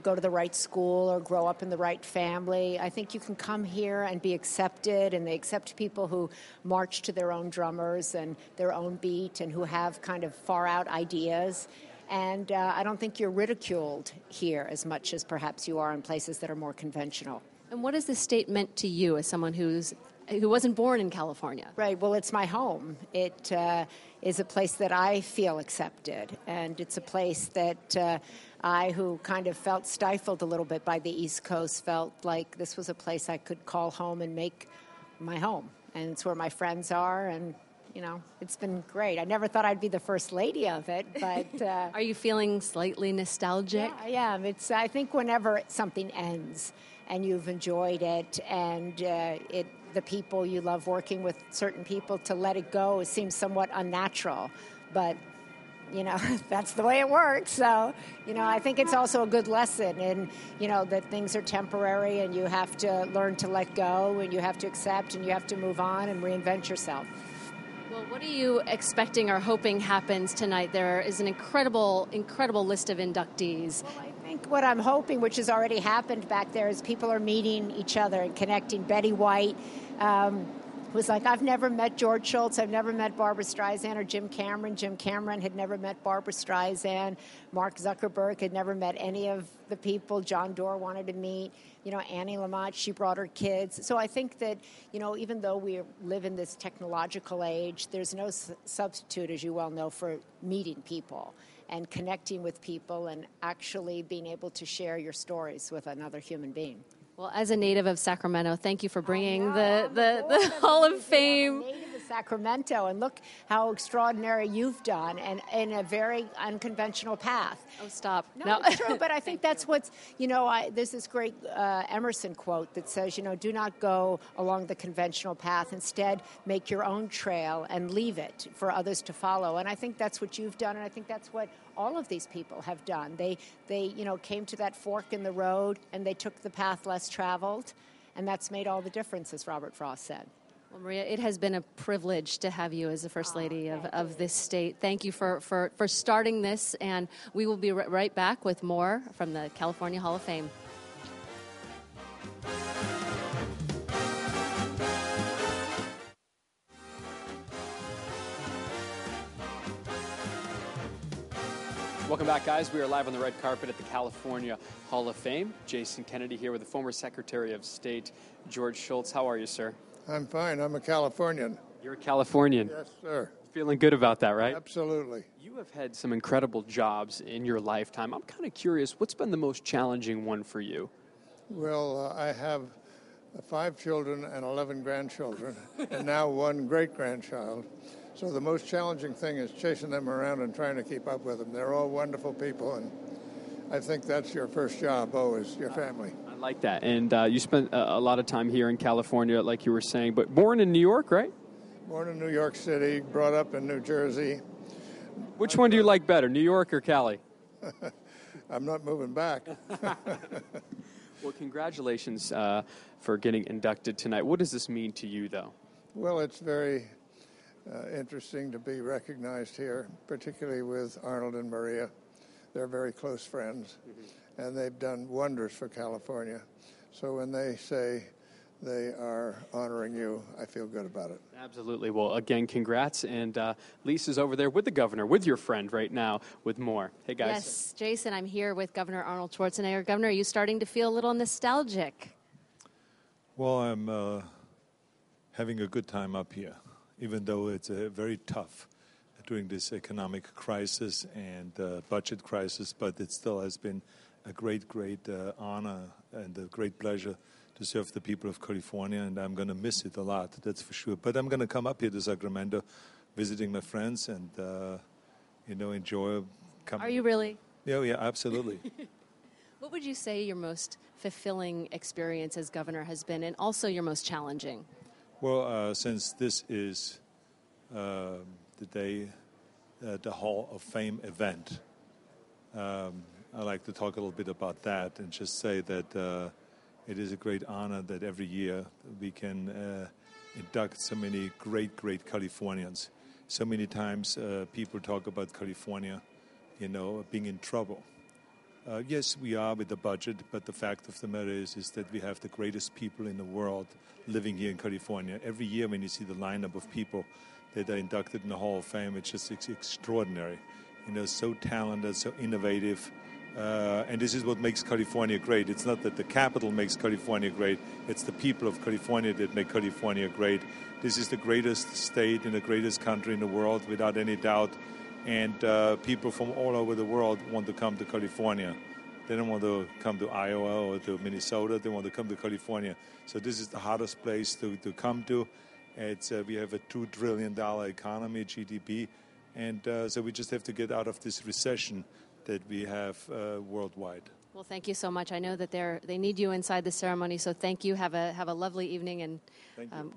go to the right school or grow up in the right family. I think you can come here and be accepted, and they accept people who march to their own drummers and their own beat and who have kind of far out ideas. And I don't think you're ridiculed here as much as perhaps you are in places that are more conventional. And what has this state meant to you as someone who's who wasn't born in California. Right. Well, it's my home. It is a place that I feel accepted, and it's a place that I, who kind of felt stifled a little bit by the East Coast, felt like this was a place I could call home and make my home. And it's where my friends are, and it's been great. I never thought I'd be the first lady of it, but are you feeling slightly nostalgic? Yeah, I am. I think whenever something ends and you've enjoyed it, and the people you love working with, certain people, to let it go, it seems somewhat unnatural, but that's the way it works. So, I think it's also a good lesson in, that things are temporary, and you have to learn to let go, and you have to accept, and you have to move on and reinvent yourself. Well, what are you expecting or hoping happens tonight? There is an incredible list of inductees. Well, I think what I'm hoping, which has already happened back there, is people are meeting each other and connecting. Betty White was like, I've never met George Shultz, I've never met Barbara Streisand, or Jim Cameron. Jim Cameron had never met Barbara Streisand. Mark Zuckerberg had never met any of the people John Doerr wanted to meet. Annie Lamott, she brought her kids. So I think that, even though we live in this technological age, there's no substitute, as you well know, for meeting people and connecting with people and actually being able to share your stories with another human being. Well, as a native of Sacramento, thank you for bringing the Hall of Fame. I'm a native of Sacramento, and look how extraordinary you've done, and in a very unconventional path. Oh, stop. No, it's true, but I think that's what's, there's this great Emerson quote that says, do not go along the conventional path. Instead, make your own trail and leave it for others to follow. And I think that's what you've done, and I think that's what all of these people have done. They came to that fork in the road, and they took the path less traveled, and that's made all the difference, as Robert Frost said. Well, Maria, it has been a privilege to have you as the First Lady of this state. Thank you for starting this, and we will be right back with more from the California Hall of Fame. Welcome back, guys. We are live on the red carpet at the California Hall of Fame. Jason Kennedy here with the former Secretary of State, George Shultz. How are you, sir? I'm fine. I'm a Californian. You're a Californian? Yes, sir. Feeling good about that, right? Absolutely. You have had some incredible jobs in your lifetime. I'm kind of curious, what's been the most challenging one for you? Well, I have 5 children and 11 grandchildren, and now 1 great-grandchild. So the most challenging thing is chasing them around and trying to keep up with them. They're all wonderful people, and I think that's your first job, always, your family. I like that. And you spent a lot of time here in California, like you were saying, but born in New York, right? Born in New York City, brought up in New Jersey. Which one do you like better, New York or Cali? I'm not moving back. Well, congratulations for getting inducted tonight. What does this mean to you, though? Well, it's very interesting to be recognized here, particularly with Arnold and Maria. They're very close friends, and they've done wonders for California. So when they say they are honoring you, I feel good about it. Absolutely. Well, again, congrats. And Lisa's over there with the governor, with your friend right now, with more. Hey, guys. Yes, Jason, I'm here with Governor Arnold Schwarzenegger. Governor, are you starting to feel a little nostalgic? Well, I'm having a good time up here, even though it's very tough during this economic crisis and budget crisis, but it still has been a great honor and a great pleasure to serve the people of California, and I'm going to miss it a lot, that's for sure. But I'm going to come up here to Sacramento, visiting my friends, and enjoy coming. Are you really? Yeah, absolutely. What would you say your most fulfilling experience as governor has been, and also your most challenging? Well, since this is the day, the Hall of Fame event, I'd like to talk a little bit about that and just say that it is a great honor that every year we can induct so many great Californians. So many times people talk about California, being in trouble. Yes, we are with the budget, but the fact of the matter is that we have the greatest people in the world living here in California. Every year when you see the lineup of people that are inducted in the Hall of Fame, it's just extraordinary. So talented, so innovative, And this is what makes California great. It's not that the capital makes California great. It's the people of California that make California great. This is the greatest state in the greatest country in the world, without any doubt. And people from all over the world want to come to California. They don't want to come to Iowa or to Minnesota. They want to come to California. So this is the hottest place to come to. We have a $2 trillion economy, GDP. And so we just have to get out of this recession that we have worldwide. Well, thank you so much. I know that they need you inside the ceremony, so thank you. Have a lovely evening, and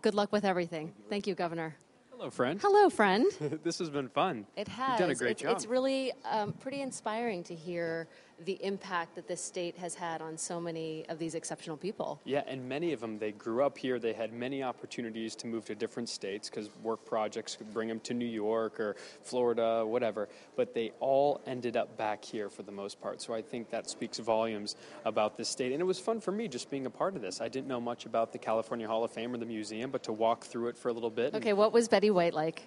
good luck with everything. Thank you, Governor. Hello, friend. Hello, friend. This has been fun. It has. You've done a great job. It's really pretty inspiring to hear the impact that this state has had on so many of these exceptional people. Yeah, and many of them, they grew up here. They had many opportunities to move to different states because work projects could bring them to New York or Florida, whatever. But they all ended up back here for the most part. So I think that speaks volumes about this state. And it was fun for me just being a part of this. I didn't know much about the California Hall of Fame or the museum, but to walk through it for a little bit. Okay, what was Betty White like?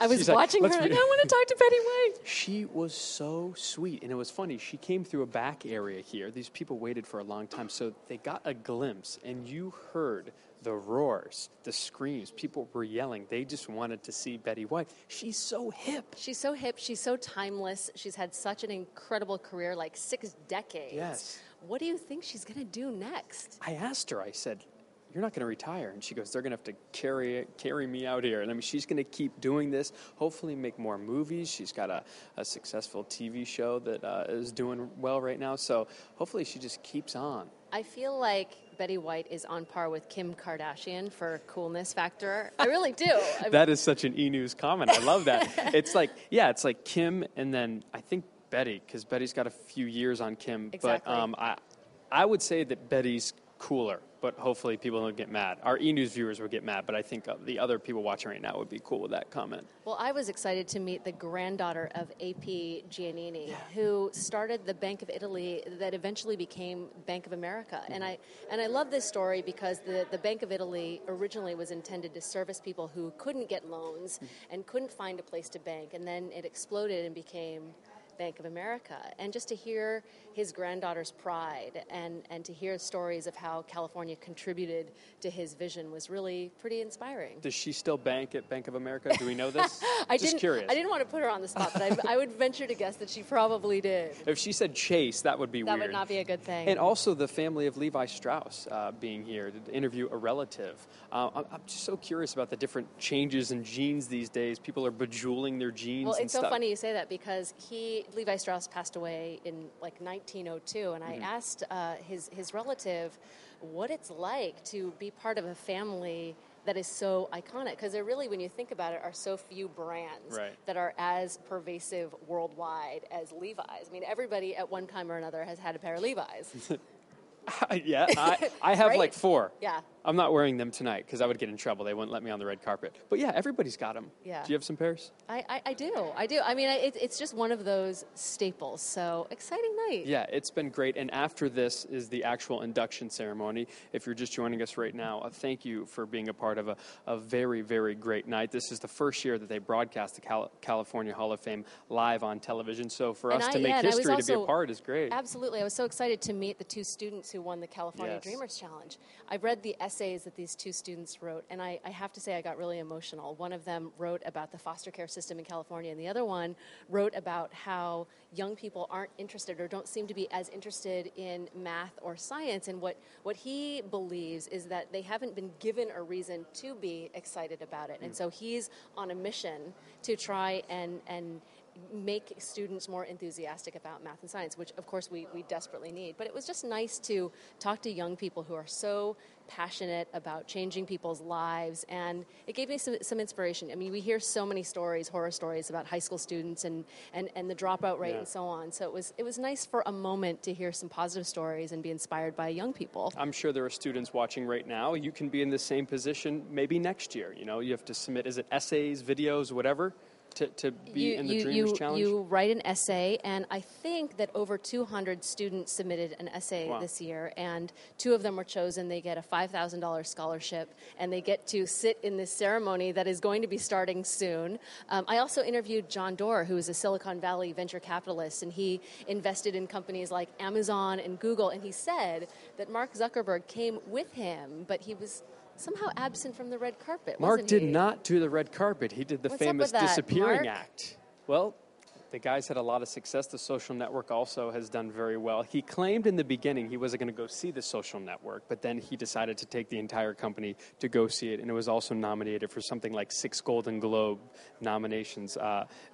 I was she's watching her, like, I want to talk to Betty White. She was so sweet, and it was funny. She came through a back area here. These people waited for a long time, so they got a glimpse, and you heard the roars, the screams. People were yelling. They just wanted to see Betty White. She's so hip. She's so hip. She's so timeless. She's had such an incredible career, like 6 decades. Yes. What do you think she's going to do next? I asked her, I said, you're not going to retire. And she goes, they're going to have to carry me out here. And I mean, she's going to keep doing this, hopefully make more movies. She's got a successful TV show that is doing well right now. So hopefully she just keeps on. I feel like Betty White is on par with Kim Kardashian for coolness factor. I really do. That is such an E-News comment. I love that. It's like Kim and then I think Betty, because Betty's got a few years on Kim. Exactly. But I would say that Betty's cooler, but hopefully people don't get mad. Our E-News viewers would get mad, but I think the other people watching right now would be cool with that comment. Well, I was excited to meet the granddaughter of A.P. Giannini, who started the Bank of Italy that eventually became Bank of America. And I love this story because the Bank of Italy originally was intended to service people who couldn't get loans and couldn't find a place to bank, and then it exploded and became Bank of America. And just to hear his granddaughter's pride and to hear stories of how California contributed to his vision was really pretty inspiring. Does she still bank at Bank of America? Do we know this? Curious. I didn't want to put her on the spot, but I would venture to guess that she probably did. If she said Chase, that would be weird. That would not be a good thing. And also the family of Levi Strauss being here to interview a relative. I'm just so curious about the different changes in genes these days. People are bejeweling their genes. Well, and it's so stuff. funny you say that because Levi Strauss passed away in like 1902, and I asked his relative what it's like to be part of a family that is so iconic, because there really, when you think about it, are so few brands that are as pervasive worldwide as Levi's. I mean, everybody at one time or another has had a pair of Levi's. Yeah, I have like 4. Yeah. I'm not wearing them tonight because I would get in trouble. They wouldn't let me on the red carpet. But yeah, everybody's got them. Yeah. Do you have some pairs? I do. I mean, it's just one of those staples. So exciting night. Yeah, it's been great. And after this is the actual induction ceremony. If you're just joining us right now, thank you for being a part of a very, very great night. This is the first year that they broadcast the California Hall of Fame live on television. So for us to make history, to be a part is great. Absolutely. I was so excited to meet the 2 students who won the California Dreamers Challenge. I read the essays that these 2 students wrote, and I have to say I got really emotional. One of them wrote about the foster care system in California, and the other one wrote about how young people aren't interested or don't seem to be as interested in math or science. And what he believes is that they haven't been given a reason to be excited about it. And so he's on a mission to try and make students more enthusiastic about math and science, which of course we desperately need. But it was just nice to talk to young people who are so passionate about changing people's lives, and it gave me some inspiration. I mean, we hear so many stories, horror stories about high school students and the dropout rate and so on. So it was nice for a moment to hear some positive stories and be inspired by young people. I'm sure there are students watching right now. You can be in the same position maybe next year. You know, you have to submit, is it essays, videos, whatever? to be in the Dreamers Challenge? You write an essay, and I think that over 200 students submitted an essay this year, and 2 of them were chosen. They get a $5,000 scholarship, and they get to sit in this ceremony that is going to be starting soon. I also interviewed John Doerr, who is a Silicon Valley venture capitalist, and he invested in companies like Amazon and Google, and he said that Mark Zuckerberg came with him, but he was somehow absent from the red carpet. Mark did not do the red carpet. He did the famous disappearing act. Well, the guy's had a lot of success. The Social Network also has done very well. He claimed in the beginning he wasn't going to go see the Social Network, but then he decided to take the entire company to go see it, and it was also nominated for something like 6 Golden Globe nominations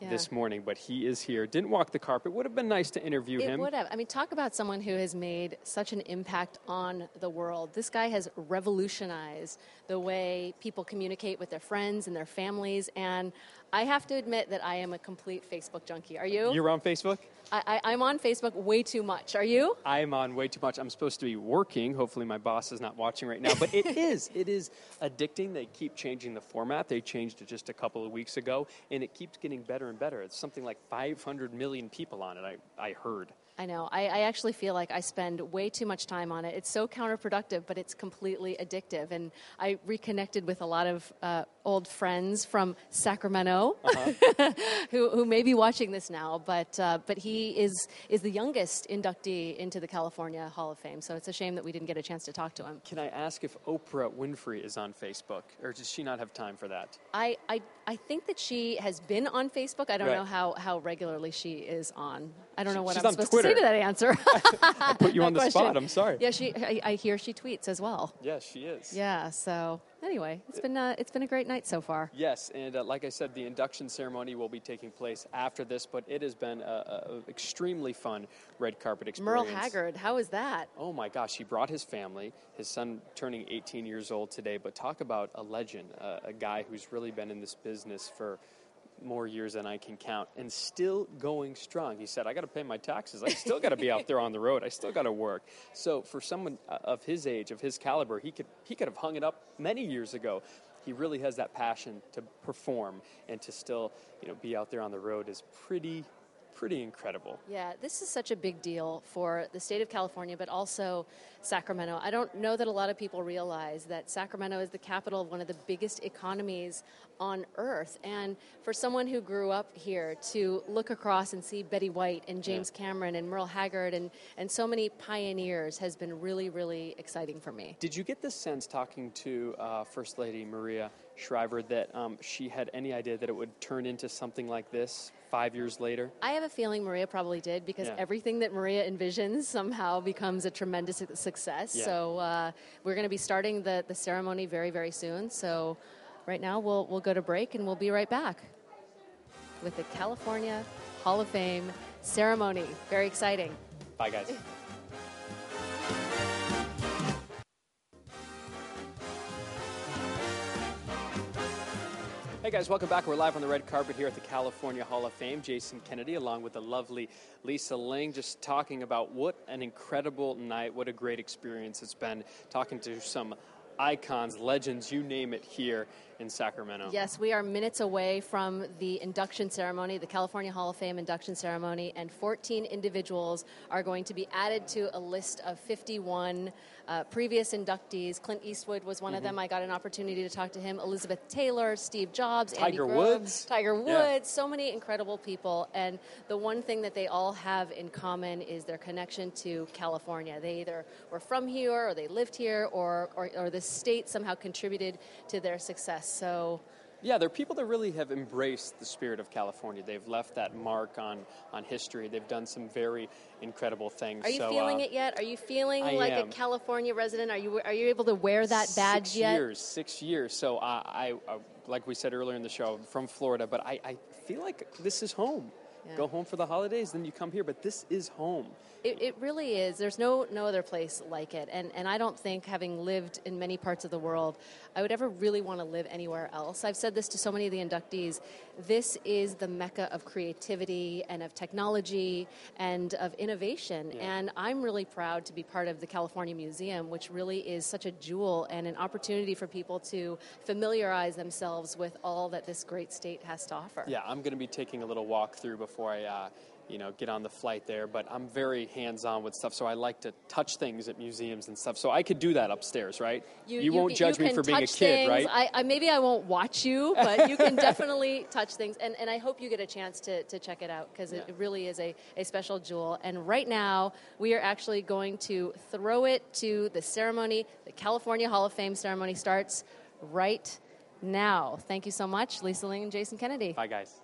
this morning. But he is here. Didn't walk the carpet. Would have been nice to interview him. It would have. I mean, talk about someone who has made such an impact on the world. This guy has revolutionized the way people communicate with their friends and their families, and I have to admit that I am a complete Facebook junkie. Are you? You're on Facebook? I'm on Facebook way too much. Are you? I'm on way too much. I'm supposed to be working. Hopefully my boss is not watching right now. But it is addicting. They keep changing the format. They changed it just a couple of weeks ago, and it keeps getting better and better. It's something like 500 million people on it, I heard. I know. I actually feel like I spend way too much time on it. It's so counterproductive, but it's completely addictive. And I reconnected with a lot of old friends from Sacramento who may be watching this now. But he is the youngest inductee into the California Hall of Fame. So it's a shame that we didn't get a chance to talk to him. Can I ask if Oprah Winfrey is on Facebook, or does she not have time for that? I think that she has been on Facebook. I don't know how regularly she is on. I don't know what She's I'm supposed Twitter. to say to that answer. I put you on the spot. I'm sorry. Yeah, I hear she tweets as well. Yes, she is. Yeah. So anyway, it's been a great night so far. Yes, and like I said, the induction ceremony will be taking place after this, but it has been an extremely fun red carpet experience. Merle Haggard, how is that? Oh my gosh, he brought his family. His son turning 18 years old today. But talk about a legend, a guy who's really been in this business for more years than I can count, and still going strong. He said, I got to pay my taxes. I still got to be out there on the road. I still got to work. So for someone of his age, of his caliber, he could have hung it up many years ago. He really has that passion to perform, and to still, be out there on the road is pretty incredible. Yeah, this is such a big deal for the state of California, but also Sacramento. I don't know that a lot of people realize that Sacramento is the capital of one of the biggest economies on earth. And for someone who grew up here to look across and see Betty White and James Cameron and Merle Haggard and so many pioneers has been really, really exciting for me. Did you get the sense, talking to First Lady Maria Shriver, that she had any idea that it would turn into something like this 5 years later? I have a feeling Maria probably did, because everything that Maria envisions somehow becomes a tremendous success. Yeah. So we're going to be starting the ceremony very, very soon. So right now we'll go to break, and we'll be right back with the California Hall of Fame ceremony. Very exciting. Bye, guys. Hey guys, welcome back. We're live on the red carpet here at the California Hall of Fame. Jason Kennedy along with the lovely Lisa Ling, just talking about what an incredible night, what a great experience it's been, talking to some icons, legends, you name it, here in Sacramento. Yes, we are minutes away from the induction ceremony, the California Hall of Fame induction ceremony, and 14 individuals are going to be added to a list of 51 previous inductees. Clint Eastwood was one of them. I got an opportunity to talk to him. Elizabeth Taylor, Steve Jobs, Andy Grove, Tiger Woods, so many incredible people. And the one thing that they all have in common is their connection to California. They either were from here, or they lived here, or the state somehow contributed to their success. So yeah, there are people that really have embraced the spirit of California. They've left that mark on history. They've done some very incredible things. Are you feeling it yet? Are you feeling like a California resident? Are you able to wear that badge yet? 6 years. So I like we said earlier in the show, I'm from Florida, but I feel like this is home. go home for the holidays, then you come here. But this is home. It really is. There's no other place like it. And I don't think, having lived in many parts of the world, I would ever really want to live anywhere else. I've said this to so many of the inductees. This is the mecca of creativity and of technology and of innovation. Yeah. And I'm really proud to be part of the California Museum, which really is such a jewel and an opportunity for people to familiarize themselves with all that this great state has to offer. Yeah, I'm going to be taking a little walk through before I get on the flight there, but I'm very hands-on with stuff, so I like to touch things at museums and stuff. So I could do that upstairs, right? You won't judge me for being a kid, things. right? Maybe I won't watch you, but you can definitely touch things, and I hope you get a chance to check it out, because it really is a special jewel. And right now, we are actually going to throw it to the ceremony. The California Hall of Fame ceremony starts right now. Thank you so much, Lisa Ling and Jason Kennedy. Bye, guys.